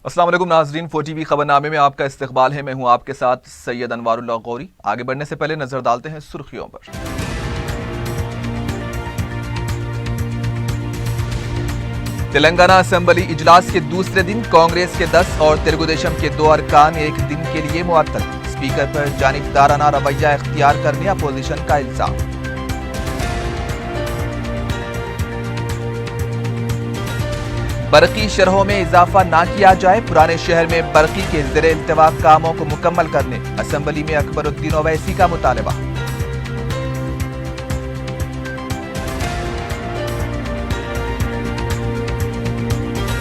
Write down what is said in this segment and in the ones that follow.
अस्सलाम वालेकुम नाजरीन, 4TV खबरनामे में आपका इस्तकबाल है। मैं हूं आपके साथ सैयद अनवारुल्लाह गौरी। आगे बढ़ने से पहले नजर डालते हैं सुर्खियों पर। तेलंगाना असेंबली इजलास के दूसरे दिन कांग्रेस के 10 और तेलुगुदेशम के 2 अरकान एक दिन के लिए मुअत्तल। स्पीकर पर जानिबदाराना रवैया इख्तियार करने अपोजिशन का इल्जाम। बरकी शरहों में इजाफा ना किया जाए, पुराने शहर में बरकी के ज़ेरे इल्तिवा कामों को मुकम्मल करने असेंबली में अकबरुद्दीन ओवैसी का मुतालबा।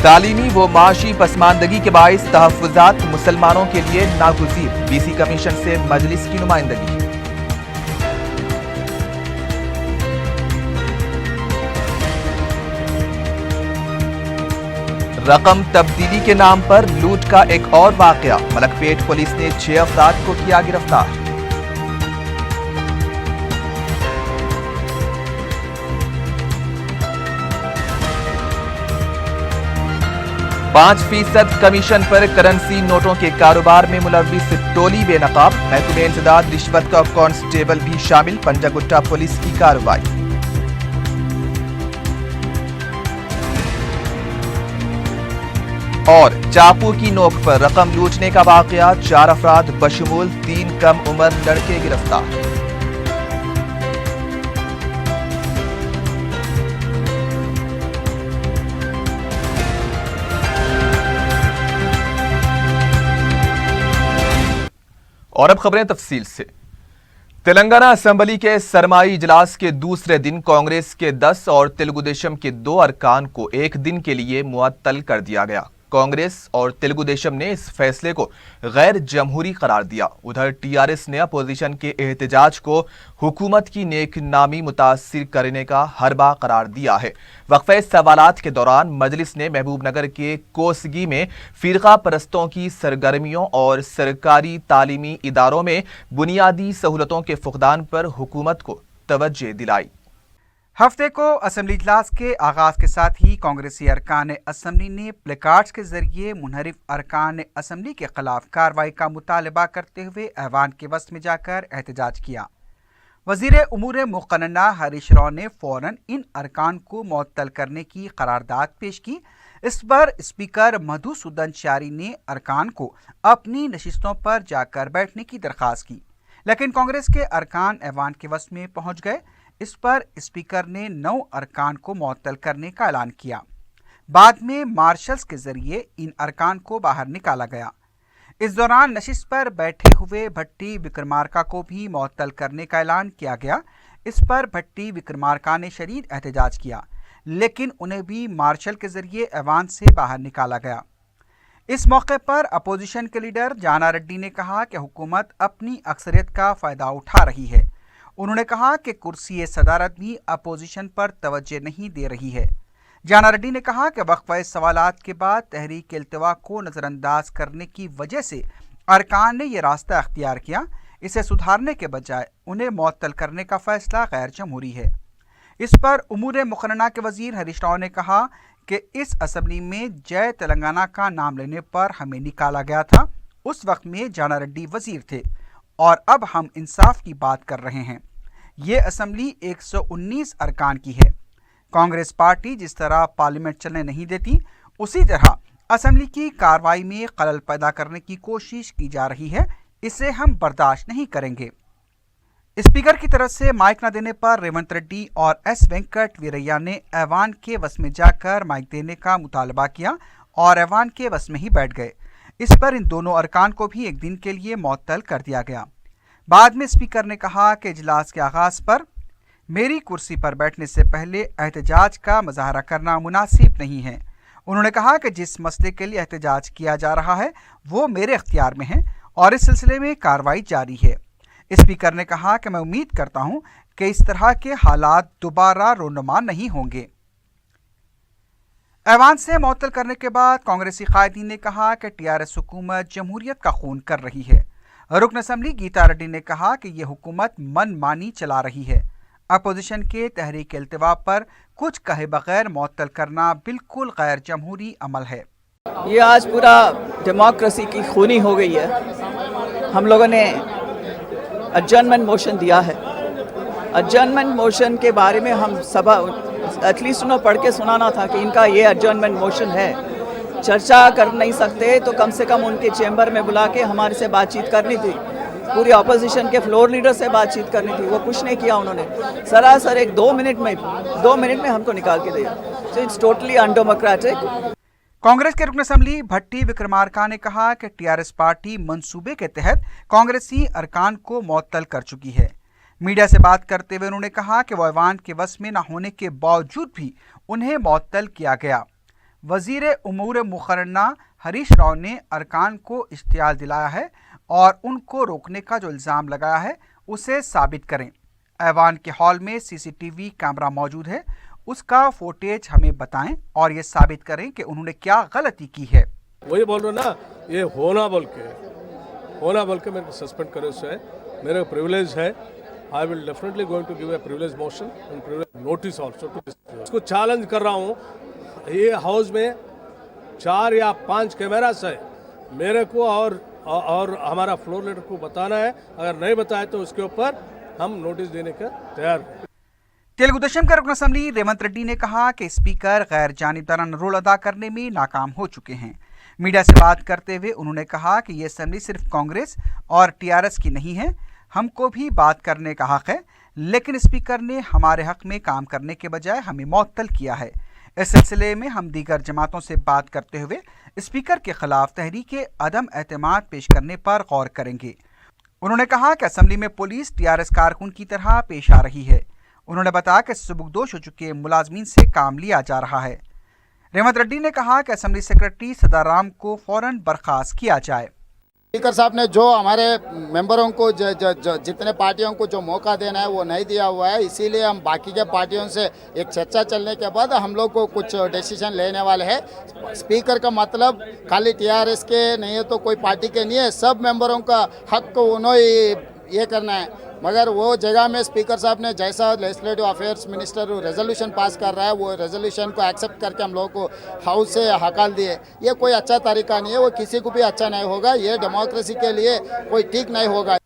तालीमी व माशी पसमानदगी के बाइस तहफ़्फ़ुज़ात मुसलमानों के लिए नागुज़ीर, बीसी कमीशन से मजलिस की नुमाइंदगी। रकम तब्दीली के नाम पर लूट का एक और वाकया, मलकपेट पुलिस ने 6 अफराद को किया गिरफ्तार। %5 कमीशन पर करेंसी नोटों के कारोबार में मुलव्विस टोली बेनकाब, महकमे इंसदाद रिश्वत का कांस्टेबल भी शामिल, पंजागुट्टा पुलिस की कार्रवाई। और चाकू की नोक पर रकम लूटने का वाकया, 4 अफराद बशमूल 3 कम उम्र लड़के गिरफ्तार। और अब खबरें तफसील से। तेलंगाना असेंबली के सरमाई इजलास के दूसरे दिन कांग्रेस के 10 और तेलुगुदेशम के 2 अरकान को एक दिन के लिए मुअत्तल कर दिया गया। कांग्रेस और तेलुगुदेशम ने इस फैसले को गैर जमहूरी करार दिया। उधर टीआरएस ने अपोजिशन के एहतजाज को हुकूमत की नेक नामी मुतासिर करने का हरबा करार दिया है। वक्फे सवालात के दौरान मजलिस ने महबूब नगर के कोसगी में फिरका परस्तों की सरगर्मियों और सरकारी तालीमी इदारों में बुनियादी सहूलतों के फुकदान पर हुकूमत को तवज्जो दिलाई। हफ्ते को असेंबली इजलास के आगाज के साथ ही कांग्रेसी अरकान असेंबली ने प्लेकार्ड्स के जरिए मुनहरिफ अरकान असेंबली के खिलाफ कार्रवाई का मुतालबा करते हुए ऐवान के वस्त में जाकर एहतजाज किया। वजीर उमूर मुक़न्ना हरीश राव ने फौरन इन अरकान को मुअत्तल करने की करारदाद पेश की। इस पर स्पीकर मधुसूदन चारी ने अरकान को अपनी नशिस्तों पर जाकर बैठने की दरख्वास्त की, लेकिन कांग्रेस के अरकान ऐवान के वस्त में पहुंच गए। इस पर स्पीकर ने 9 अरकान को मुअत्तल करने का ऐलान किया। बाद में मार्शल्स के जरिए इन अरकान को बाहर निकाला गया। इस दौरान नशिस्त पर बैठे हुए भट्टी विक्रमार्का को भी मुअत्तल करने का ऐलान किया गया। इस पर भट्टी विक्रमार्का ने शदीद एहतजाज किया, लेकिन उन्हें भी मार्शल के जरिए ऐवान से बाहर निकाला गया। इस मौके पर अपोजिशन के लीडर जाना रेड्डी ने कहा कि हुकूमत अपनी अक्सरियत का फ़ायदा उठा रही है। उन्होंने कहा कि कुर्सी सदारत भी अपोजिशन पर तवज्जो नहीं दे रही है। जाना रेड्डी ने कहा कि वक्फे सवालात के बाद तहरीक इल्तिवा को नज़रअंदाज करने की वजह से अरकान ने यह रास्ता अख्तियार किया। इसे सुधारने के बजाय उन्हें मुअत्तल करने का फैसला गैर जमहूरी है। इस पर उमूर मुक़न्ना के वजीर हरीश राव ने कहा कि इस असेंबली में जय तेलंगाना का नाम लेने पर हमें निकाला गया था। उस वक्त में जाना रेड्डी वजीर थे और अब हम इंसाफ की बात कर रहे हैं। ये असेंबली 119 अरकान की है। कांग्रेस पार्टी जिस तरह पार्लियामेंट चलने नहीं देती, उसी तरह असेंबली की कार्रवाई में खलल पैदा करने की कोशिश की जा रही है। इसे हम बर्दाश्त नहीं करेंगे। स्पीकर की तरफ से माइक न देने पर रेवंत रेड्डी और एस वेंकट वीरैया ने ऐवान के वस में जाकर माइक देने का मुतालबा किया और ऐवान के वस में ही बैठ गए। इस पर इन दोनों अरकान को भी एक दिन के लिए मुअत्तल कर दिया गया। बाद में स्पीकर ने कहा कि इजलास के आगाज पर मेरी कुर्सी पर बैठने से पहले एहतजाज का मुजाहरा करना मुनासिब नहीं है। उन्होंने कहा कि जिस मसले के लिए एहतजाज किया जा रहा है वो मेरे इख्तियार में है और इस सिलसिले में कार्रवाई जारी है। स्पीकर ने कहा कि मैं उम्मीद करता हूं कि इस तरह के हालात दोबारा रोनुमा नहीं होंगे। ऐवान से मुअत्तल करने के बाद कांग्रेसी कायदीन ने कहा कि टीआरएस हुकूमत जमहूरियत का खून कर रही है। रुकन असेंबली गीता रेड्डी ने कहा कि यह हुकूमत मनमानी चला रही है। अपोजिशन के तहरीक इल्तिवा पर कुछ कहे बगैर मुअत्तल करना बिल्कुल गैर जमहूरी अमल है। یہ آج پورا ڈیموکریسی کی خونی ہو گئی ہے. ہم لوگوں نے اڈجرنمنٹ موشن دیا ہے. اڈجرنمنٹ موشن کے بارے میں ہم سبھا ایٹ لیسٹ انہوں پڑھ کے سنانا تھا کہ ان کا یہ اڈجرنمنٹ موشن ہے. چرچا کر نہیں سکتے تو کم سے کم ان کے چیمبر میں بلا کے ہمارے سے بات چیت کرنی تھی. پوری اپوزیشن کے فلور لیڈر سے بات چیت کرنی تھی. وہ کچھ نہیں کیا انہوں نے. سراسر ایک 2 منٹ میں ہم کو نکال کے دیا. So it's totally undemocratic. Congress کے رکن اسمبلی بھٹی وکرمارکا نے کہا کہ ٹی آر ایس پارٹی منصوبے کے تحت کانگریسی ارکان کو معطل کر چکی ہے. میڈیا سے بات کرتے ہوئے انہوں نے کہا کہ وہ ایوان کے وس میں نہ ہونے کے باوجود بھی انہیں معطل کیا گیا. وزیر امور مقرنہ ہریش راؤ نے ارکان کو اشتعال دلایا ہے اور ان کو روکنے کا جو الزام لگایا ہے اسے ثابت کریں. ایوان کے ہال میں سی سی ٹی وی کیمرہ موجود ہے. اس کا فوٹیج ہمیں بتائیں اور یہ ثابت کریں کہ انہوں نے کیا غلطی کی ہے. وہی بول رہا نا, یہ ہونا بول کے میرے کو سسپینڈ کرے سے میرا پریولیج ہے. I will definitely going to give a privilege motion and privilege notice also to this. اس کو چیلنج کر رہا ہوں. یہ ہاؤس میں 4 یا 5 کیمراز ہے. میرے کو اور ہمارا فلور لیڈر کو بتانا ہے. اگر نہیں بتائے تو اس کے اوپر ہم نوٹس دینے کا تیار ہیں. تیلگو دیشم کے رکن اسمبلی ریونت ریڈی نے کہا کہ اسپیکر غیر جانبدارانہ رول ادا کرنے میں ناکام ہو چکے ہیں. میڈیا سے بات کرتے ہوئے انہوں نے کہا کہ یہ اسمبلی صرف کانگریس اور ٹی آر ایس کی نہیں ہے. ہم کو بھی بات کرنے کا حق ہے, لیکن اسپیکر نے ہمارے حق میں کام کرنے کے بجائے ہمیں معطل کیا ہے. اس سلسلے میں ہم دیگر جماعتوں سے بات کرتے ہوئے اسپیکر کے خلاف تحریک عدم اعتماد پیش کرنے پر غور کریں گے. انہوں نے کہا کہ اسمبلی میں پولیس ٹی آر ایس کارکن کی طرح پیش آ رہی ہے. انہوں نے بتایا کہ سبکدوش ہو چکے ملازمین سے کام لیا جا رہا ہے. ریونت ریڈی نے کہا کہ اسمبلی سیکرٹری سدارام کو فوراً برخاست کیا جائے. اسپیکر صاحب نے جو ہمارے ممبروں کو جتنے پارٹیوں کو جو موقع دینا ہے وہ نہیں دیا ہوا ہے. اسی لیے ہم باقی کے پارٹیوں سے ایک چرچا چلنے کے بعد ہم لوگ کو کچھ ڈیسیژن لینے والے ہیں. اسپیکر کا مطلب خالی ٹی آر ایس کے نہیں ہے تو کوئی پارٹی کے نہیں ہے. سب ممبروں کا حق کو انہوں یہ کرنا ہے. مگر وہ جگہ میں اسپیکر صاحب نے جیسا legislative affairs minister resolution pass کر رہا ہے وہ ریزولوشن کو ایکسیپٹ کر کے ہم لوگوں کو ہاؤس سے ہکال دیے. یہ کوئی اچھا طریقہ نہیں ہے. وہ کسی کو بھی اچھا نہیں ہوگا. یہ ڈیموکریسی کے لیے کوئی ٹھیک نہیں ہوگا.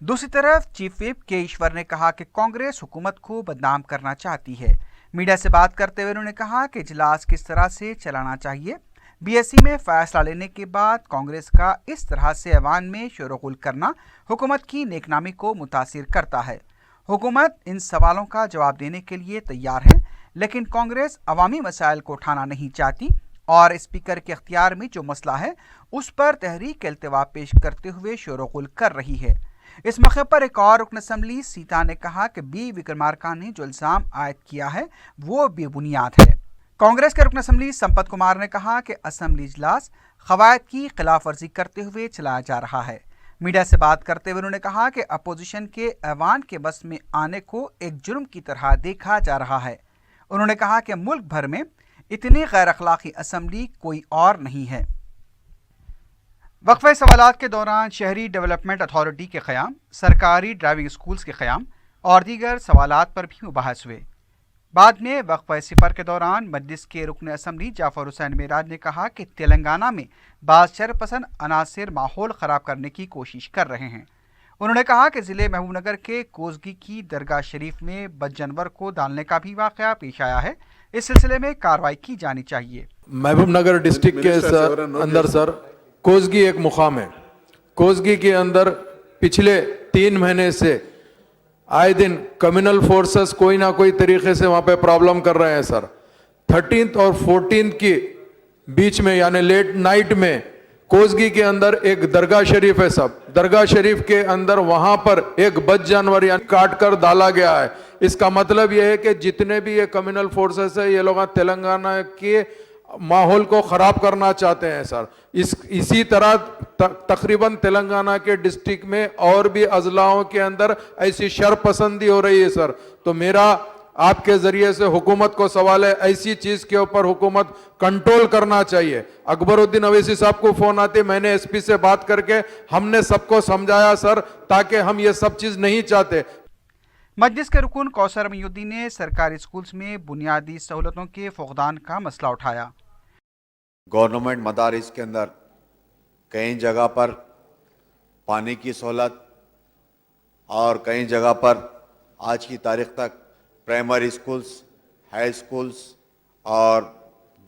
دوسری طرف چیف وپ کے ایشور نے کہا کہ کانگریس حکومت کو بدنام کرنا چاہتی ہے. میڈیا سے بات کرتے ہوئے انہوں نے کہا کہ اجلاس کس طرح سے چلانا چاہیے. بی ایس سی میں فیصلہ لینے کے بعد کانگریس کا اس طرح سے ایوان میں شور و غل کرنا حکومت کی نیک نامی کو متاثر کرتا ہے. حکومت ان سوالوں کا جواب دینے کے لیے تیار ہے, لیکن کانگریس عوامی مسائل کو اٹھانا نہیں چاہتی اور اسپیکر کے اختیار میں جو مسئلہ ہے اس پر تحریک التوا پیش کرتے ہوئے شور و غل کر رہی ہے. اس موقع پر ایک اور رکن اسمبلی سیتا نے کہا کہ بی وکرمارکا نے جو الزام عائد کیا ہے وہ بے بنیاد ہے. کانگریس کے رکن اسمبلی سمپت کمار نے کہا کہ اسمبلی اجلاس قواعد کی خلاف ورزی کرتے ہوئے چلایا جا رہا ہے. میڈیا سے بات کرتے ہوئے انہوں نے کہا کہ اپوزیشن کے ایوان کے بس میں آنے کو ایک جرم کی طرح دیکھا جا رہا ہے. انہوں نے کہا کہ ملک بھر میں اتنی غیر اخلاقی اسمبلی کوئی اور نہیں ہے. وقفہ سوالات کے دوران شہری ڈیولپمنٹ اتھارٹی کے قیام, سرکاری ڈرائیونگ اسکولز کے قیام اور دیگر سوالات پر بھی مباحث ہوئے. بعد میں وقفہ صفر کے دوران مجلس کے رکن اسمبلی جعفر حسین معراج نے کہا کہ تلنگانہ میں بعض شرپسند عناصر ماحول خراب کرنے کی کوشش کر رہے ہیں. انہوں نے کہا کہ ضلع محبوب نگر کے کوزگی کی درگاہ شریف میں بد جانور کو ڈالنے کا بھی واقعہ پیش آیا ہے. اس سلسلے میں کارروائی کی جانی چاہیے. محبوب نگر ڈسٹرکٹ کے اندر سر کوزگی ایک مقام ہے. کوزگی کے اندر پچھلے 3 مہینے سے آئے دن کمیونل فورسز کوئی نہ کوئی طریقے سے وہاں پہ پرابلم کر رہے ہیں سر. 13 اور 14 کی بیچ میں یعنی لیٹ نائٹ میں کوزگی کے اندر ایک درگاہ شریف ہے سب. درگاہ شریف کے اندر وہاں پر ایک بد جانور یعنی کاٹ کر ڈالا گیا ہے. اس کا مطلب یہ ہے کہ جتنے بھی یہ کمیونل فورسز ہیں یہ لوگ تلنگانہ کے ماحول کو خراب کرنا چاہتے ہیں سر. اسی طرح تقریباً تلنگانہ کے ڈسٹرکٹ میں اور بھی اضلاعوں کے اندر ایسی شر پسندی ہو رہی ہے سر. تو میرا آپ کے ذریعے سے حکومت کو سوال ہے, ایسی چیز کے اوپر حکومت کنٹرول کرنا چاہیے. اکبر الدین اویسی صاحب کو فون آتے, میں نے ایس پی سے بات کر کے ہم نے سب کو سمجھایا سر, تاکہ ہم یہ سب چیز نہیں چاہتے. مجلس کے رکن کوثر محی الدین نے سرکاری اسکولز میں بنیادی سہولتوں کے فقدان کا مسئلہ اٹھایا. गवर्नमेंट मदारिस के अंदर कई जगह पर पानी की सहूलत और कई जगह पर आज की तारीख तक प्राइमरी स्कूल्स, हाई स्कूल्स और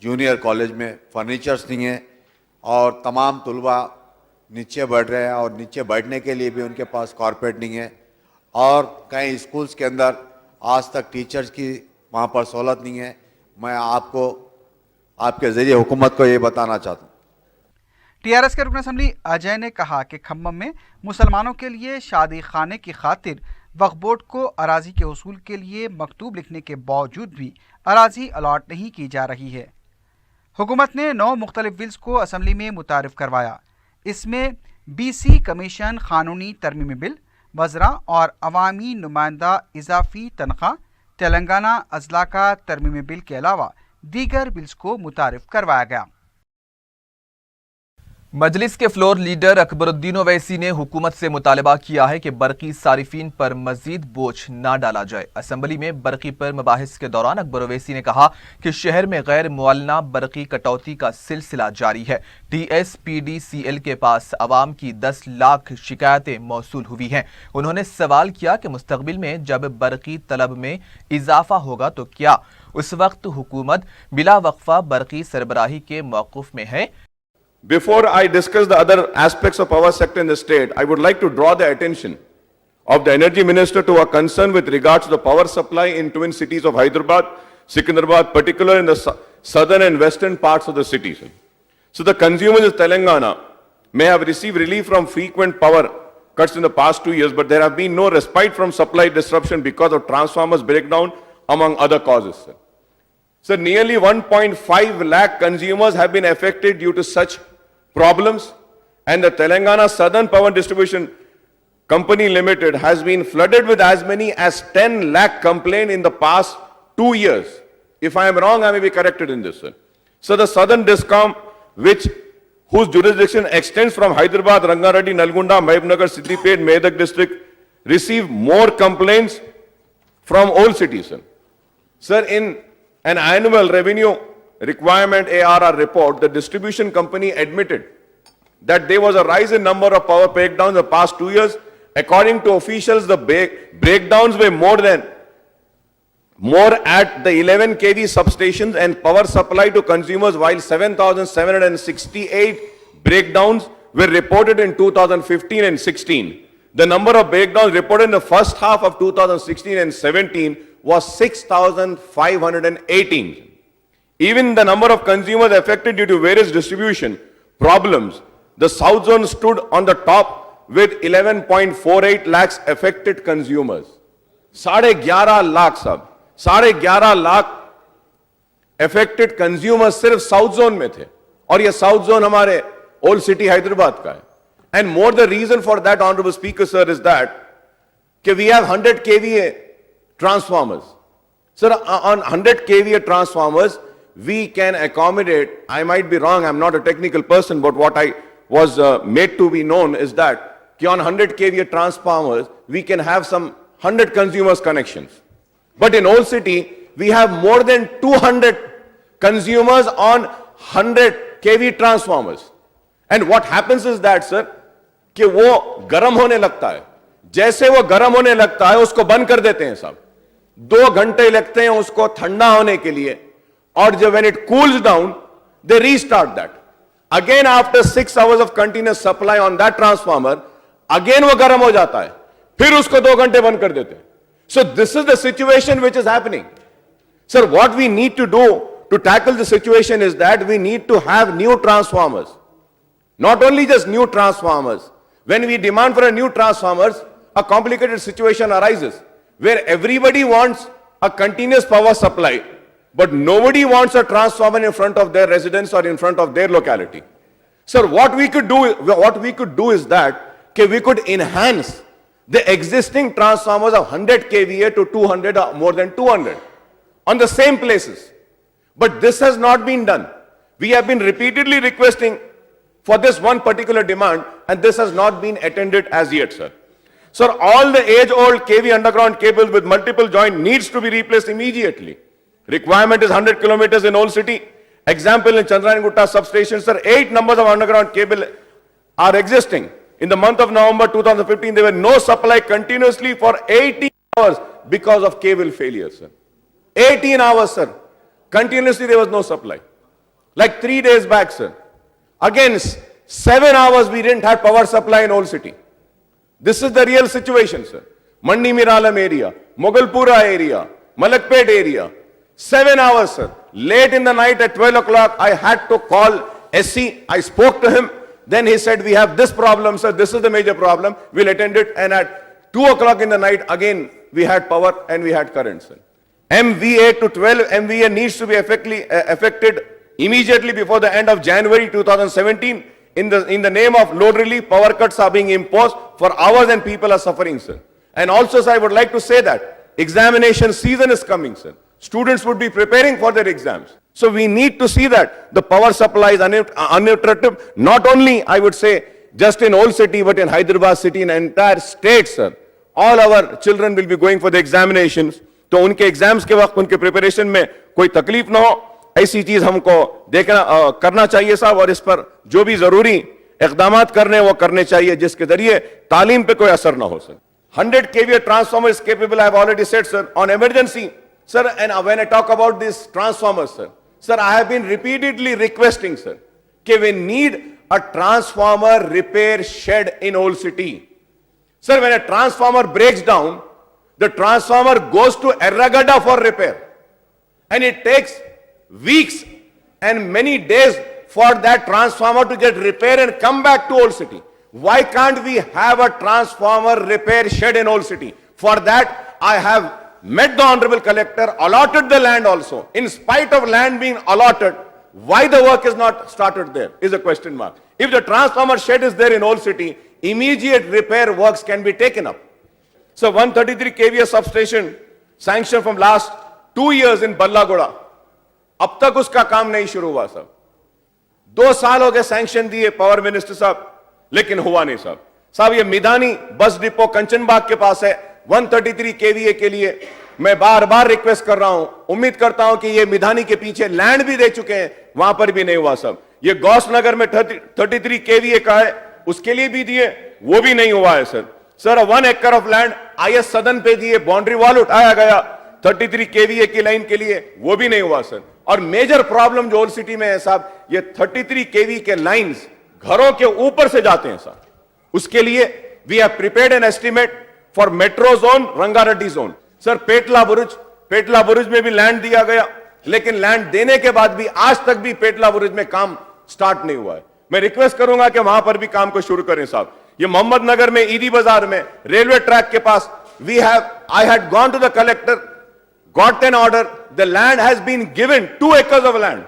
जूनियर कॉलेज में फर्नीचर्स नहीं है और तमाम तलबा नीचे बढ़ रहे हैं और नीचे बैठने के लिए भी उनके पास कारपेट नहीं है और कई स्कूल्स के अंदर आज तक टीचर्स की वहाँ पर सहूलत नहीं है। मैं आपको आपके ज़रिए हुकूमत को ये बताना चाहता हूँ। टीआरएस के रुकन असेंबली अजय ने कहा कि खम्मम में मुसलमानों के लिए शादी खाने की खातिर वक्फ बोर्ड को अराजी के उसूल के लिए मकतूब लिखने के बावजूद भी अराजी अलॉट नहीं की जा रही है। हुकूमत ने 9 मुख्तलिफ बिल्स को असम्बली में मुतारिफ करवाया। इसमें BC कमीशन कानूनी तरमीमी बिल, वज़रा और अवामी नुमाइंदा इजाफी तनख्वाह, तेलंगाना अजला का तरमीमी बिल के अलावा दीगर बिल्स को मुतारिफ करवाया गया। मजलिस के फ्लोर लीडर अकबरुद्दीन ओवैसी ने हुकूमत से मुतालबा किया है कि बरकी सारिफीन पर मजीद बोझ ना डाला जाए। असम्बली में बरकी पर मबाहिस के दौरान अकबर ओवैसी ने कहा कि शहर में गैर मुअल्लना बरकी कटौती का सिलसिला जारी है। TSPDCL के पास अवाम की 10 लाख शिकायतें मौसूल हुई हैं। उन्होंने सवाल किया कि मुस्तकबिल में जब बरकी तलब में इजाफा होगा तो क्या उस वक्त हुकूमत बिला वक्फा बरकी सरबराही के मौक़िफ़ में है। Before I discuss the other aspects of power sector in the state, I would like to draw the attention of the Energy Minister to our concern with regards to the power supply in twin cities of Hyderabad, Secunderabad, particularly in the southern and western parts of the cities. So the consumers of Telangana may have received relief from frequent power cuts in the past 2 years, but there have been no respite from supply disruption because of transformers breakdown, among other causes. So nearly 1.5 lakh consumers have been affected due to such problems, and the Telangana Southern Power Distribution Company Limited has been flooded with as many as 10 lakh complaints in the past 2 years. If I am wrong, I may be corrected in this. So the Southern Discom, whose jurisdiction extends from Hyderabad, Rangareddy, Nalgonda, Mahbubnagar, Siddipet, Medak district, receive more complaints from all cities. Sir, in an annual revenue requirement ARR report, the distribution company admitted that there was a rise in number of power breakdowns in the past 2 years. According to officials, the breakdowns were more at the 11 kV substations and power supply to consumers, while 7,768 breakdowns were reported in 2015 and 16. The number of breakdowns reported in the first half of 2016 and 17 was 6,518. Even the number of consumers affected due to various distribution problems, the South Zone stood on the top with 11.48 lakhs affected consumers. 11.5 lakh sab. 11.5 lakh affected consumers सिर्फ South Zone में थे. और ये South Zone हमारे Old City Hyderabad का है. And more the reason for that, Honorable Speaker, sir, is that we have 100 kVA transformers. Sir, on 100 kVA transformers, we can accommodate, I might be wrong, I'm not a technical person, but what I was made to be known is that on 100 kVA transformers, we can have some 100 consumers connections. But in Old City, we have more than 200 consumers on 100 kV transformers. And what happens is that, sir, कि वो गर्म होने लगता है. जैसे वो गर्म होने लगता है, उसको बंद कर देते हैं सब. 2 घंटे लगते हैं उसको ठंडा होने के लिए. और जब when it cools down, they restart that. Again after 6 hours of continuous supply on that transformer, again वो गर्म हो जाता है. फिर उसको 2 घंटे बंद कर देते हैं. So this is the situation which is happening. Sir, what we need to do to tackle the situation is that we need to have new transformers. Not only just new transformers. When we demand for a new transformers, a complicated situation arises where everybody wants a continuous power supply, but nobody wants a transformer in front of their residence or in front of their locality. Sir, what we could do is that we could enhance the existing transformers of 100 kVA to 200 or more than 200 on the same places. But this has not been done. We have been repeatedly requesting for this one particular demand, and this has not been attended as yet, sir. Sir, all the age-old kV underground cables with multiple joints needs to be replaced immediately. Requirement is 100 kilometers in Old City Example in Chandrayana-Gutta substation, sir, 8 numbers of underground cable are existing. In the month of November 2015, there were no supply continuously for 18 hours because of cable failure, sir. 18 hours, sir. Continuously there was no supply. Like 3 days back, sir. Again, 7 hours we didn't have power supply in Old City. This is the real situation, sir. Mandi Miralam area, Mogalpura area, Malakpet area. 7 hours, sir. Late in the night at 12 o'clock, I had to call SC. I spoke to him. Then he said, we have this problem, sir. This is the major problem. We'll attend it. And at 2 o'clock in the night, again, we had power and we had current, sir. MVA to 12 MVA needs to be affected immediately before the end of January 2017. In the name of load relief, power cuts are being imposed for hours and people are suffering, sir. And also, sir, I would like to say that examination season is coming, sir. Students would be preparing for their exams. So we need to see that the power supply is uninterrupted, not only, I would say, just in Old City, but in Hyderabad city, in entire state, sir. All our children will be going for the examinations. तो उनके exams के वक्त उनके preparation में कोई तकलीफ ना हो, ऐसी चीज हमको देखना करना चाहिए साहब, और इस पर जो भी जरूरी इक़दामात करने वो करने चाहिए जिसके जरिए तालीम पे कोई असर ना हो sir. 100 kVA transformer is capable, I have already said, sir, on emergency. Sir, and when I talk about these transformers, sir, I have been repeatedly requesting, sir, that we need a transformer repair shed in Old City. Sir, when a transformer breaks down, the transformer goes to Erragada for repair. And it takes weeks and many days for that transformer to get repaired and come back to Old City. Why can't we have a transformer repair shed in Old City? For that, I have met the Honorable Collector, allotted the land also. In spite of land being allotted, why the work is not started there is a question mark. If the transformer shed is there in Old City, immediate repair works can be taken up. So 133 kVA substation sanctioned from last 2 years in Ballagoda. अब तक उसका काम नहीं शुरू हुआ साहब. 2 साल हो गए सैंक्शन दिए पावर मिनिस्टर साहब, लेकिन हुआ नहीं साहब. साहब ये मिधानी बस डिपो कंचनबाग के पास है, 133 kVA के लिए मैं बार बार रिक्वेस्ट कर रहा हूं. उम्मीद करता हूं कि ये मिधानी के पीछे लैंड भी दे चुके हैं, वहां पर भी नहीं हुआ साहब. ये गौस नगर में 33 kVA का है, उसके लिए भी दिए, वो भी नहीं हुआ है sir. Sir 1 acre of land IS सदन पे दिए, बाउंड्री वॉल उठाया गया 33 kVA की लाइन के लिए, वो भी नहीं हुआ सर. और मेजर प्रॉब्लम जो ओल्ड सिटी में है साहब, ये 33 kV के लाइंस घरों के ऊपर से जाते हैं साहब. उसके लिए we have prepared an estimate for metro zone, Rangareddy zone. Sir Petla Burj में भी लैंड दिया गया, लेकिन लैंड देने के बाद भी आज तक भी पेटला बुरुज में काम स्टार्ट नहीं हुआ है. मैं रिक्वेस्ट करूंगा कि वहां पर भी काम को शुरू करें साहब. ये मोहम्मद नगर में ईदी बाजार में रेलवे ट्रैक के पास I had gone to the collector, got an order, the land has been given 2 acres of land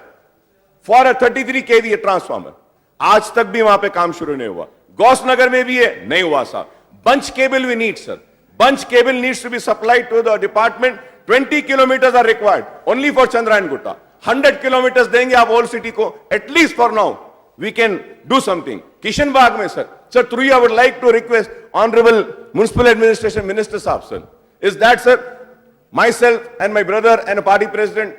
for a 33 kVA transformer. आज तक भी वहां पे काम शुरू नहीं हुआ. गौस नगर में भी है, नहीं हुआ साहब. Bunch cable we need, sir. Bunch cable needs to be supplied to the department. 20 kilometers are required only for Chandrayana-Gutta. 100 kilometers देंगे आप ओल्ड सिटी को, at least for now we can do something. Kishan Bagh में sir, through you I would like to request Honorable Municipal Administration Minister Saab, sir, is that, sir, myself and my brother and a party president,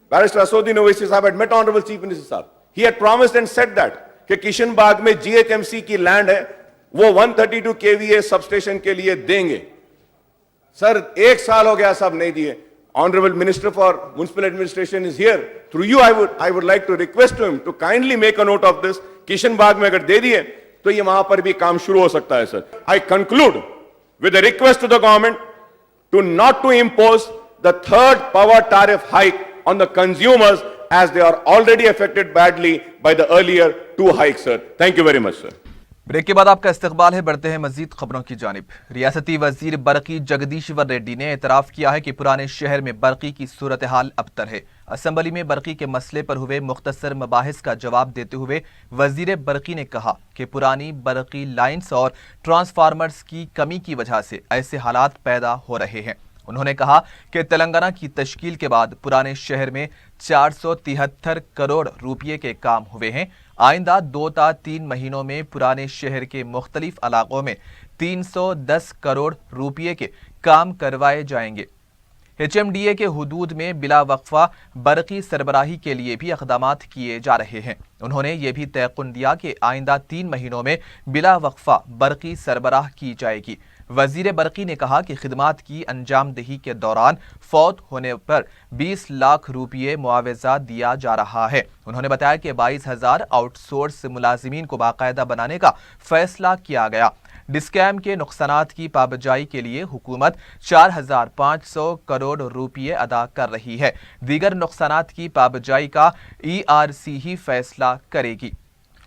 Barrister Asodin Owaisi Saab, had met Honorable Chief Minister Saab. He had promised and said that कि किशन बाग में GHMC की land है, वो 132 kVA substation के लिए देंगे. Sir 1 साल हो गया साहब, नहीं दिए. Honorable Minister for Municipal Administration is here. Through you I would like to request to him to kindly make a note of this. Kishan बाग में अगर दे दिए तो ये वहां पर भी काम शुरू हो सकता है sir. I conclude with a request to the government to not to impose the 3rd power tariff hike on the consumers as they are already affected badly by the earlier 2 hikes, sir. Thank you very much, sir. Break के बाद आपका इस्तकबाल है. बढ़ते हैं मजीद खबरों की जानिब. रियासती वजीर बरकी जगदीश्वर रेड्डी ने एतराफ़ किया है कि पुराने शहर में बरकी की सूरत हाल अबतर है. असम्बली में बरकी के मसले पर हुए मुख्तसर मबाहिस का जवाब देते हुए वजीर बरकी ने कहा कि पुरानी बरकी लाइन्स और ट्रांसफार्मर्स की कमी की वजह से ऐसे हालात पैदा हो रहे हैं. उन्होंने कहा कि तेलंगाना की तश्कील के बाद पुराने शहर में 473 करोड़ रुपये के काम हुए हैं. आइंदा 2 या 3 महीनों में पुराने शहर के मुख्तलिफ इलाकों में 310 करोड़ रुपये के काम करवाए जाएंगे. HMDA के हुदूद में बिला वक्फा बरकी सरबराही के लिए भी इक़दामात किए जा रहे हैं। उन्होंने ये भी तयक़ुन दिया कि आइंदा 3 महीनों में बिला वक्फा बरकी सरबराह की जाएगी। वज़ीर बरकी ने कहा कि खिदमात की अंजामदही के दौरान फौत होने पर 20 लाख रुपये मुआवजा दिया जा रहा है। उन्होंने बताया कि 22,000 आउटसोर्स मुलाजिमीन को बाकायदा बनाने का फैसला किया गया। डिस्कैम के नुकसानात की पाबजाई के लिए हुकूमत 4,500 करोड़ रुपये अदा कर रही है। दीगर नुकसानात की पाबजाई का ERC ही फैसला करेगी।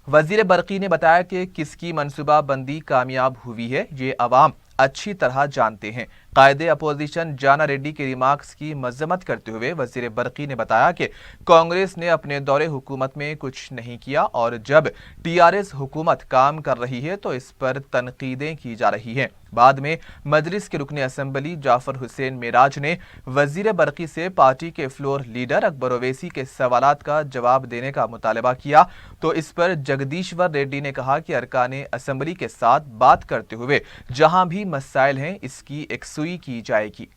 वज़ीर बरकी ने बताया कि किसकी मनसूबा बंदी कामयाब हुई है ये अवाम अच्छी तरह जानते हैं। कायदे अपोजिशन जाना रेड्डी के रिमार्क्स की मजम्मत करते हुए वज़ीर बरकी ने बताया कि कांग्रेस ने अपने दौरे हुकूमत में कुछ नहीं किया और जब TRS हुकूमत काम कर रही है तो इस पर तनकीदें की जा रही हैं। बाद में मजलिस के रुकने असम्बली जाफर हुसैन मेराज ने वज़ीर बरकी से पार्टी के फ्लोर लीडर अकबर ओवैसी के सवालात का जवाब देने का मुतालबा किया तो इस पर जगदीश्वर रेड्डी ने कहा कि अरकाने असम्बली के साथ बात करते हुए जहां भी मसाइल हैं इसकी एकसुई की जाएगी।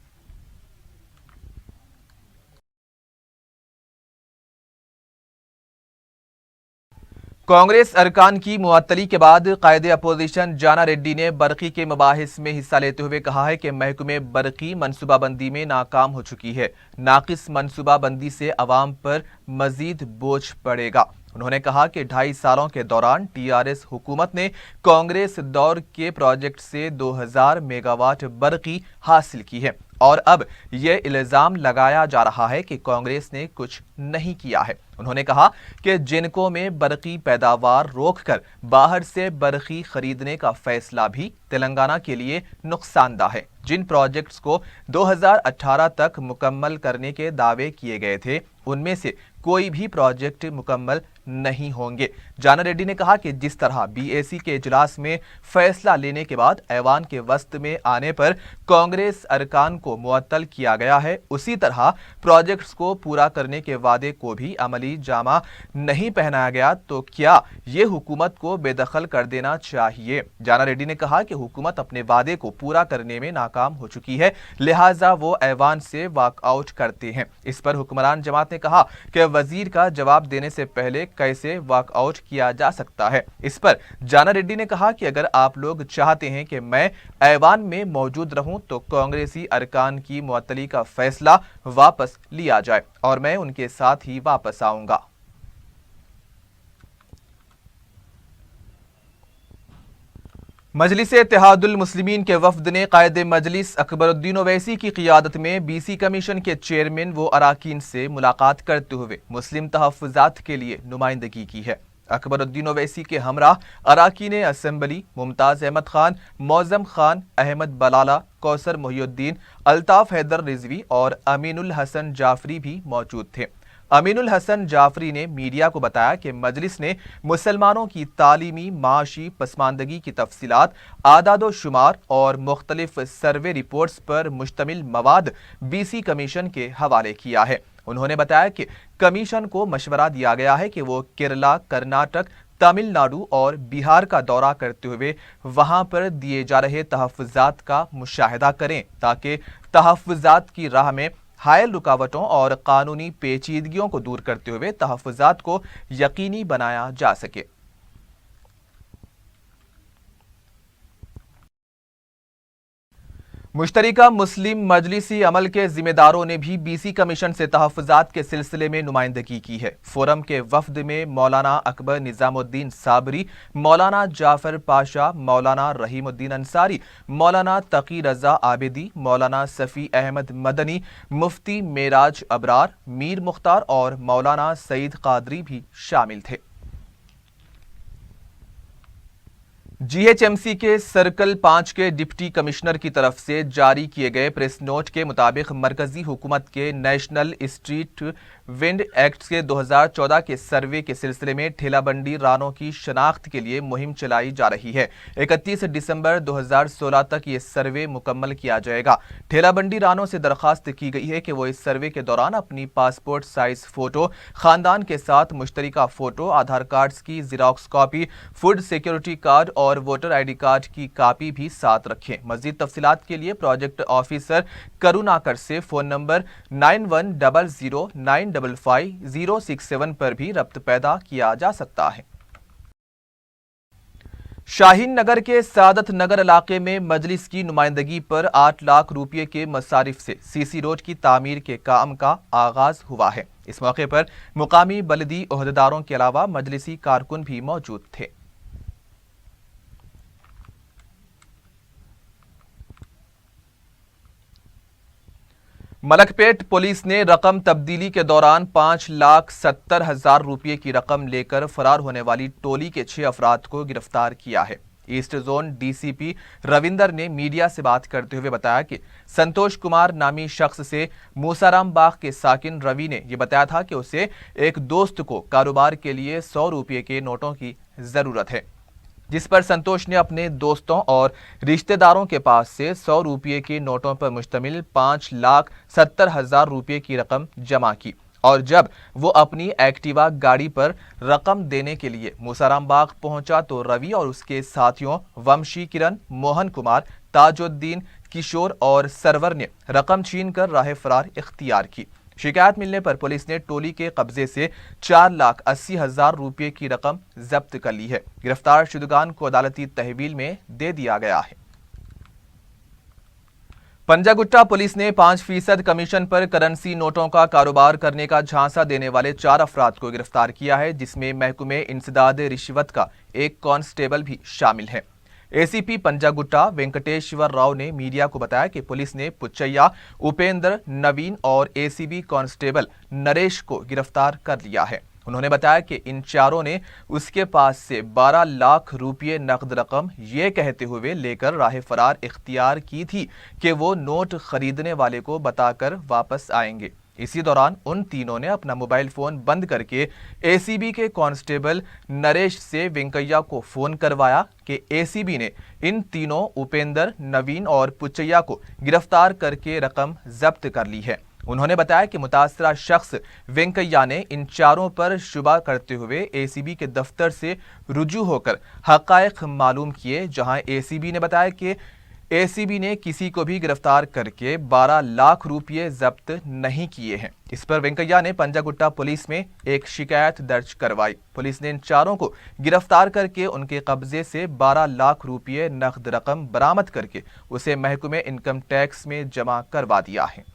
कांग्रेस अरकान की मुअत्तली के बाद कायदे अपोजिशन जाना रेड्डी ने बरकी के मबाहिस में हिस्सा लेते हुए कहा है कि महकमे बरकी मनसूबाबंदी में नाकाम हो चुकी है। नाकिस मनसूबाबंदी से अवाम पर मजीद बोझ पड़ेगा। उन्होंने कहा कि 2.5 सालों के दौरान TRS हुकूमत ने कांग्रेस दौर के प्रोजेक्ट से 2000 मेगावाट बरकी हासिल की है और अब यह इल्जाम लगाया जा रहा है कि कांग्रेस ने कुछ नहीं किया है। उन्होंने कहा कि जिनको में बरकी पैदावार रोककर बाहर से बरकी खरीदने का फैसला भी तेलंगाना के लिए नुकसानदा है। जिन प्रोजेक्ट्स को 2018 तक मुकम्मल करने के दावे किए गए थे उनमें से कोई भी प्रोजेक्ट मुकम्मल नहीं होंगे। जाना रेड्डी ने कहा कि जिस तरह BAC के इजलास में फैसला लेने के बाद ऐवान के वस्त में आने पर कांग्रेस अरकान को मुअत्तल किया गया है, उसी तरह प्रोजेक्ट्स को पूरा करने के वादे को भी अमली जामा नहीं पहनाया गया तो क्या ये हुकूमत को बेदखल कर देना चाहिए। जाना रेड्डी ने कहा कि हुकूमत अपने वादे को पूरा करने में नाकाम हो चुकी है, लिहाजा वो ऐवान से वॉकआउट करते हैं। इस पर हुक्मरान जमात ने कहा कि वजीर का जवाब देने से पहले कैसे वॉकआउट किया जा सकता है। इस पर जाना रेड्डी ने कहा कि अगर आप लोग चाहते हैं कि मैं ऐवान में मौजूद रहूं तो कांग्रेसी अरकान की मुअत्तली का फैसला वापस लिया जाए और मैं उनके साथ ही वापस आऊंगा। मजलिस इत्तेहादुल मुस्लिमीन के वफद ने कायदे मजलिस अकबरुद्दीन ओवैसी की क़ियादत में BC कमीशन के चेयरमैन व अराकीन से मुलाकात करते हुए मुस्लिम तहफ़्फ़ुज़ात के लिए नुमाइंदगी की है। अकबरुद्दीन ओवैसी के हमरा अराकीन असम्बली मुमताज़ अहमद खान, मौज़म खान, अहमद बलाला, कौसर मोहिउद्दीन, अल्ताफ़ हैदर रिजवी और अमीनुल हसन जाफरी भी मौजूद थे। अमीनुल हसन जाफरी ने मीडिया को बताया कि मजलिस ने मुसलमानों की तालीमी माशी पसमानदगी की तफसीलात, आदादो शुमार और मुख्तलिफ सर्वे रिपोर्ट्स पर मुश्तमिल मवाद BC कमीशन के हवाले किया है। उन्होंने बताया कि कमीशन को मशवरा दिया गया है कि वो केरला, कर्नाटक, तमिलनाडु और बिहार का दौरा करते हुए वहां पर दिए जा रहे तहफ़्फ़ुज़ात का मुशाहिदा करें ताकि तहफ़्फ़ुज़ात की राह में हायल रुकावटों और कानूनी पेचीदगियों को दूर करते हुए तहफ़्फ़ुज़ात को यकीनी बनाया जा सके। मुश्तरिका मुस्लिम मजलिसी अमल के जिम्मेदारों ने भी BC कमीशन से तहफ़्फ़ुज़ात के सिलसिले में नुमाइंदगी की है। फोरम के वफद में मौलाना अकबर निज़ामुद्दीन साबरी, मौलाना जाफर पाशा, मौलाना रहीमुद्दीन अंसारी, मौलाना तकी रज़ा आबिदी, मौलाना सफ़ी अहमद मदनी, मुफ्ती मेराज अबरार, मीर मुख्तार और मौलाना सईद कादरी भी शामिल थे। GHMC के सर्कल 5 के डिप्टी कमिश्नर की तरफ से जारी किए गए प्रेस नोट के मुताबिक मरकजी हुकूमत के नेशनल स्ट्रीट विंड एक्ट के 2014 के सर्वे के सिलसिले में ठेलाबंडी रानों की शनाख्त के लिए मुहिम चलाई जा रही है। 31 दिसंबर 2016 तक ये सर्वे मुकम्मल किया जाएगा। ठेलाबंडी रानों से दरखास्त की गई है कि वो इस सर्वे के दौरान अपनी पासपोर्ट साइज फोटो, खानदान के साथ मुश्तरिका फोटो, आधार कार्ड्स की xerox copy, food security card और और वोटर आईडी कार्ड की कॉपी भी साथ रखें। मज़ीद तफसीलात के लिए प्रोजेक्ट ऑफिसर करुणाकर से फ़ोन नंबर 9100955067 पर भी रब्त पैदा किया जा सकता है। शाहीन नगर के सादत नगर इलाके में मजलिस की नुमाइंदगी पर 8 लाख रुपये के मसारिफ से सीसी रोड की तामीर के काम का आगाज हुआ है। इस मौके पर मुकामी बलदी ओहदेदारों के अलावा मजलिसी कारकुन भी मौजूद थे। मलकपेट पुलिस ने रकम तब्दीली के दौरान 5,70,000 रुपये की रकम लेकर फरार होने वाली टोली के 6 अफराद को गिरफ्तार किया है। ईस्ट जोन डीसीपी रविंदर ने मीडिया से बात करते हुए बताया कि संतोष कुमार नामी शख्स से मूसाराम बाग के साकिन रवि ने यह बताया था कि उसे एक दोस्त को कारोबार के लिए 100 रुपये के नोटों की जरूरत है, जिस पर संतोष ने अपने दोस्तों और रिश्तेदारों के पास से 100 रुपये के नोटों पर मुश्तमिल 5,70,000 रुपये की रकम जमा की और जब वो अपनी एक्टिवा गाड़ी पर रकम देने के लिए मूसाराम बाग पहुंचा तो रवि और उसके साथियों वंशी किरण, मोहन कुमार, ताजुद्दीन, किशोर और सरवर ने रकम छीनकर राह फरार इख्तियार की। शिकायत मिलने पर पुलिस ने टोली के कब्जे से 4,80,000 रुपये की रकम जब्त कर ली है। गिरफ्तार शुदगान को अदालती तहवील में दे दिया गया है। पंजागुट्टा पुलिस ने 5% कमीशन पर करेंसी नोटों का कारोबार करने का झांसा देने वाले 4 अफराद को गिरफ्तार किया है, जिसमें महकमे इंसदाद रिश्वत का एक कांस्टेबल भी शामिल है। एसीपी पंजागुट्टा वेंकटेश्वर राव ने मीडिया को बताया कि पुलिस ने पुच्चैया, उपेंद्र, नवीन और एसीबी कांस्टेबल नरेश को गिरफ्तार कर लिया है। उन्होंने बताया कि इन चारों ने उसके पास से 12 लाख रुपये नकद रकम ये कहते हुए लेकर राह फरार इख्तियार की थी कि वो नोट खरीदने वाले को बताकर वापस आएंगे। इसी दौरान उन तीनों ने अपना मोबाइल फोन बंद करके एसीबी के कांस्टेबल नरेश से वेंकैया को फोन करवाया कि एसीबी ने इन तीनों उपेंद्र, नवीन और पुच्चैया को गिरफ्तार करके रकम जब्त कर ली है। उन्होंने बताया कि मुतासरा शख्स वेंकैया ने इन चारों पर शुबा करते हुए एसीबी के दफ्तर से रुजू होकर हकायक मालूम किए, जहां एसीबी ने बताया कि एसीबी ने किसी को भी गिरफ्तार करके 12 लाख रुपये जब्त नहीं किए हैं। इस पर वेंकैया ने पंजागुट्टा पुलिस में एक शिकायत दर्ज करवाई। पुलिस ने इन चारों को गिरफ्तार करके उनके कब्जे से 12 लाख रुपये नकद रकम बरामद करके उसे महकमे इनकम टैक्स में जमा करवा दिया है।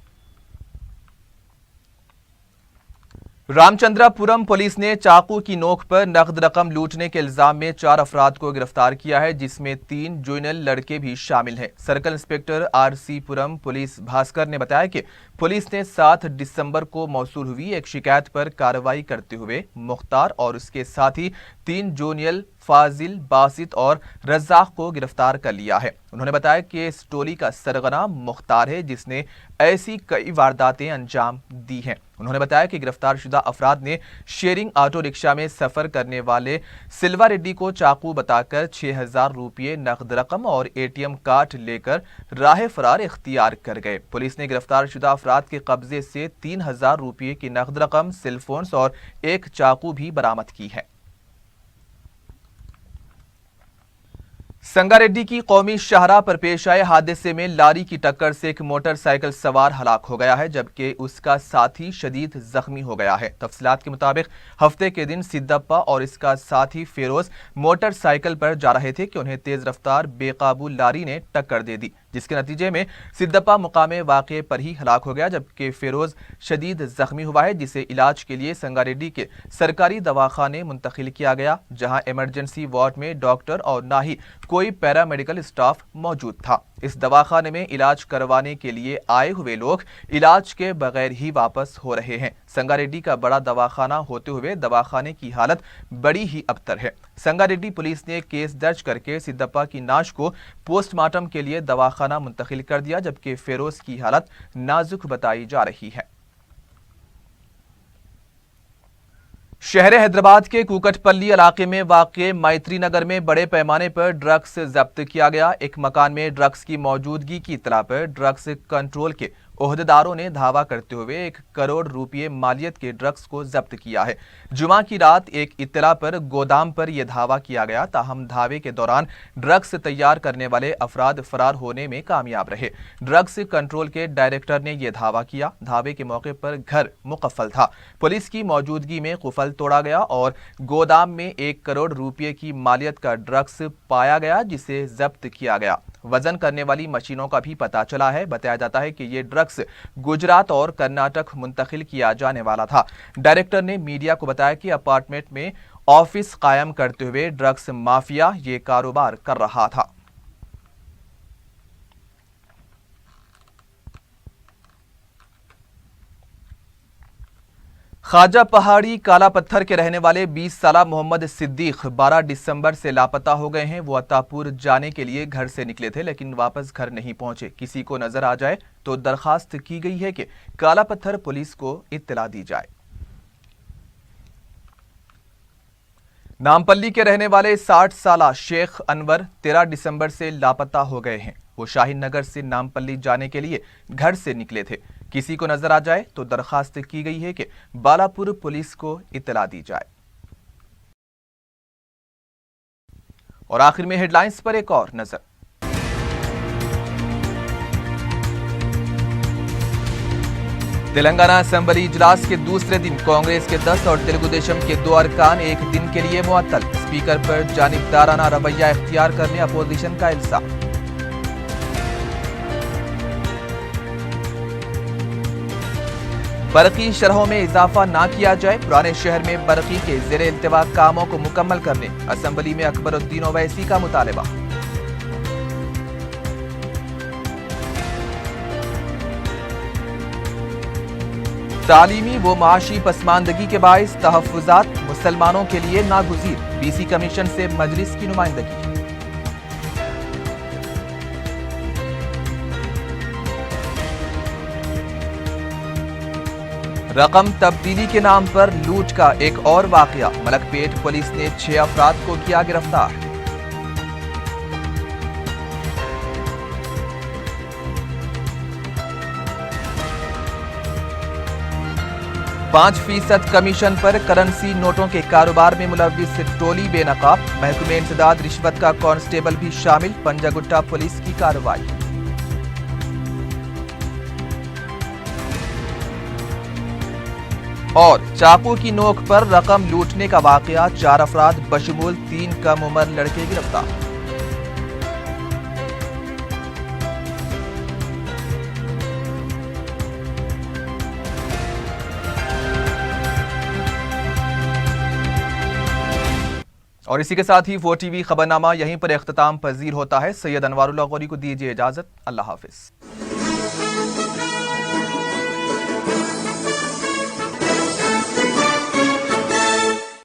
रामचंद्रापुरम पुलिस ने चाकू की नोक पर नकद रकम लूटने के इल्जाम में 4 अफराद को गिरफ्तार किया है, जिसमें 3 जुवेनाइल लड़के भी शामिल हैं। सर्कल इंस्पेक्टर आरसी पुरम पुलिस भास्कर ने बताया कि पुलिस ने 7 दिसंबर को मौसूल हुई एक शिकायत पर कार्रवाई करते हुए मुख्तार और उसके साथी 3 जुवेनाइल फाजिल, बासित और रज़ाक को गिरफ्तार कर लिया है। उन्होंने बताया कि इस टोली का सरगना मुख्तार है, जिसने ऐसी कई वारदातें अंजाम दी हैं। उन्होंने बताया कि गिरफ्तार शुदा अफराद ने शेयरिंग ऑटो रिक्शा में सफर करने वाले सिल्वा रेड्डी को चाकू बताकर 6,000 रुपये नकद रकम और एटीएम कार्ड लेकर राह फरार इख्तियार कर गए। पुलिस ने गिरफ्तार शुदा अफराद के कब्जे से 3,000 रुपये की नकद रकम, सेलफोन्स और एक चाकू भी बरामद की है। संगारेड्डी की कौमी शाहराह पर पेश आए हादसे में लारी की टक्कर से एक मोटरसाइकिल सवार हलाक हो गया है, जबकि उसका साथी शदीद जख्मी हो गया है। तफसीलात के मुताबिक हफ्ते के दिन सिद्दप्पा और इसका साथी फेरोज मोटरसाइकिल पर जा रहे थे कि उन्हें तेज रफ्तार बेकाबू लारी ने टक्कर दे दी, जिसके नतीजे में सिद्दप्पा मुकामे वाक़े पर ही हलाक हो गया, जबकि फेरोज शदीद जख्मी हुआ है, जिसे इलाज के लिए संगारेड्डी के सरकारी दवाखाने मुंतकिल किया गया, जहां इमरजेंसी वार्ड में डॉक्टर और ना ही कोई पैरामेडिकल स्टाफ मौजूद था। इस दवाखाने में इलाज करवाने के लिए आए हुए लोग इलाज के बगैर ही वापस हो रहे हैं। संगारेड्डी का बड़ा दवाखाना होते हुए दवाखाने की हालत बड़ी ही अबतर है। संगारेड्डी पुलिस ने केस दर्ज करके सिद्दप्पा की नाश को पोस्टमार्टम के लिए दवाखाना मुंतकिल कर दिया, जबकि फेरोज की हालत नाजुक बताई जा रही है। शहर हैदराबाद के कुकटपल्ली इलाके में वाक़े मैत्री नगर में बड़े पैमाने पर ड्रग्स जब्त किया गया। एक मकान में ड्रग्स की मौजूदगी की इत्तला पर ड्रग्स कंट्रोल के ओहदेदारों ने धावा करते हुए 1 करोड़ रुपये मालियत के ड्रग्स को जब्त किया है। जुमा की रात एक इत्तला पर गोदाम पर यह धावा किया गया, ताहम धावे के दौरान ड्रग्स तैयार करने वाले अफराद फरार होने में कामयाब रहे। ड्रग्स कंट्रोल के डायरेक्टर ने यह धावा किया। धावे के मौके पर घर मुकफ्फल था। पुलिस की मौजूदगी में कुफल तोड़ा गया और गोदाम में 1 करोड़ रुपये की मालियत का ड्रग्स पाया गया, जिसे जब्त किया गया। वजन करने वाली मशीनों का भी पता चला है। बताया जाता है कि ये ड्रग्स गुजरात और कर्नाटक मुंतकिल किया जाने वाला था। डायरेक्टर ने मीडिया को बताया कि अपार्टमेंट में ऑफिस कायम करते हुए ड्रग्स माफिया ये कारोबार कर रहा था। ख्वाजा पहाड़ी काला पत्थर के रहने वाले 20 साला मोहम्मद सिद्दीक 12 दिसंबर से लापता हो गए हैं। वो अत्तापुर जाने के लिए घर से निकले थे, लेकिन वापस घर नहीं पहुंचे। किसी को नजर आ जाए तो दरखास्त की गई है कि काला पत्थर पुलिस को इत्तला दी जाए। नामपल्ली के रहने वाले 60 साला शेख अनवर 13 दिसंबर से लापता हो गए हैं। वो शाहीन नगर से नामपल्ली जाने के लिए घर से निकले थे। किसी को नजर आ जाए तो दरखास्त की गई है कि बालापुर पुलिस को इत्तला दी जाए। और आखिर में हेडलाइंस पर एक और नजर। तेलंगाना असेंबली इजलास के दूसरे दिन कांग्रेस के 10 और तेलुगु देशम के 2 अरकान एक दिन के लिए मुअत्तल। स्पीकर पर जानिबदाराना रवैया इख्तियार करने अपोजिशन का इल्जाम। बरकी शरहों में इजाफा ना किया जाए। पुराने शहर में बरकी के ज़ेरे इल्तिवा कामों को मुकम्मल करने असेंबली में अकबरुद्दीन ओवैसी का मुतालबा। तालीमी व माशी पसमानदगी के बाइस तहफ़्फ़ुज़ात मुसलमानों के लिए नागुज़ीर। बीसी कमीशन से मजलिस की नुमाइंदगी। रकम तब्दीली के नाम पर लूट का एक और वाकया। मलकपेट पुलिस ने 6 अफराद को किया गिरफ्तार। %5 कमीशन पर करेंसी नोटों के कारोबार में मुलव्विस टोली बेनकाब। महकमे इंसदाद रिश्वत का कांस्टेबल भी शामिल। पंजागुट्टा पुलिस की कार्रवाई। और चाकू की नोक पर रकम लूटने का वाकया। 4 अफराद बशमूल 3 कम उम्र लड़के गिरफ्तार। और इसी के साथ ही वो टीवी खबरनामा यहीं पर इख्तिताम पजीर होता है। सैयद अनवारुल्लाह गौरी को दीजिए इजाजत। अल्लाह हाफिज।